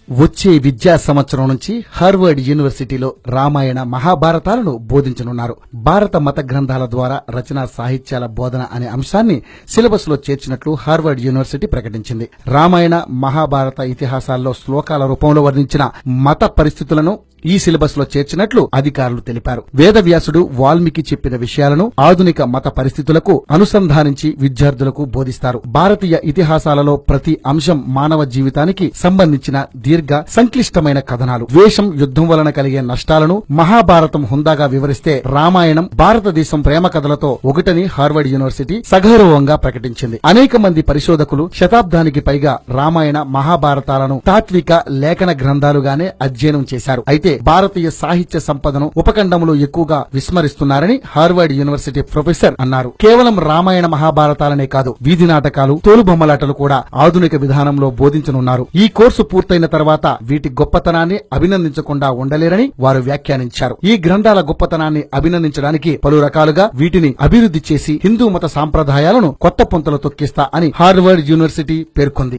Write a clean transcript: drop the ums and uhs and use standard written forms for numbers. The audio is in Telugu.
వచ్చే విద్యా సంవత్సరం నుంచి హార్వర్డ్ యూనివర్సిటీలో రామాయణ మహాభారతాలను బోధించనున్నారు. భారత మత గ్రంథాల ద్వారా రచనా సాహిత్యాల బోధన అనే అంశాన్ని సిలబస్ లో చేర్చినట్లు హార్వర్డ్ యూనివర్సిటీ ప్రకటించింది. రామాయణ మహాభారత ఇతిహాసాల్లో శ్లోకాల రూపంలో వర్ణించిన మత పరిస్థితులను ఈ సిలబస్ లో చేర్చినట్లు అధికారులు తెలిపారు. వేదవ్యాసుడు వాల్మీకి చెప్పిన విషయాలను ఆధునిక మత పరిస్థితులకు అనుసంధానించి విద్యార్థులకు బోధిస్తారు. భారతీయ ఇతిహాసాలలో ప్రతి అంశం మానవ జీవితానికి సంబంధించిన దీర్ఘ సంక్లిష్టమైన కథనాలు. ద్వేషం, యుద్ధం వలన కలిగే నష్టాలను మహాభారతం హుందాగా వివరిస్తే రామాయణం భారతదేశం ప్రేమ కథలతో ఒకటని హార్వర్డ్ యూనివర్సిటీ సగౌరవంగా ప్రకటించింది. అనేక మంది పరిశోధకులు శతాబ్దానికి పైగా రామాయణ మహాభారతాలను తాత్విక లేఖన గ్రంథాలుగానే అధ్యయనం చేశారు. అయితే భారతీయ సాహిత్య సంపదను ఉపఖండంలో ఎక్కువగా విస్మరిస్తున్నారని హార్వర్డ్ యూనివర్సిటీ ప్రొఫెసర్ అన్నారు. కేవలం రామాయణ మహాభారతాలనే కాదు, వీధి నాటకాలు, తోలుబొమ్మలాటలు కూడా ఆధునిక విధానంలో బోధించనున్నారు. ఈ కోర్సు పూర్తయిన తర్వాత వీటి గొప్పతనాన్ని అభినందించకుండా ఉండలేరని వారు వ్యాఖ్యానించారు. ఈ గ్రంథాల గొప్పతనాన్ని అభినందించడానికి పలు రకాలుగా వీటిని అభివృద్ధి చేసి హిందూ మత సాంప్రదాయాలను కొత్త పుంతలు తొక్కిస్తా అని హార్వర్డ్ యూనివర్సిటీ పేర్కొంది.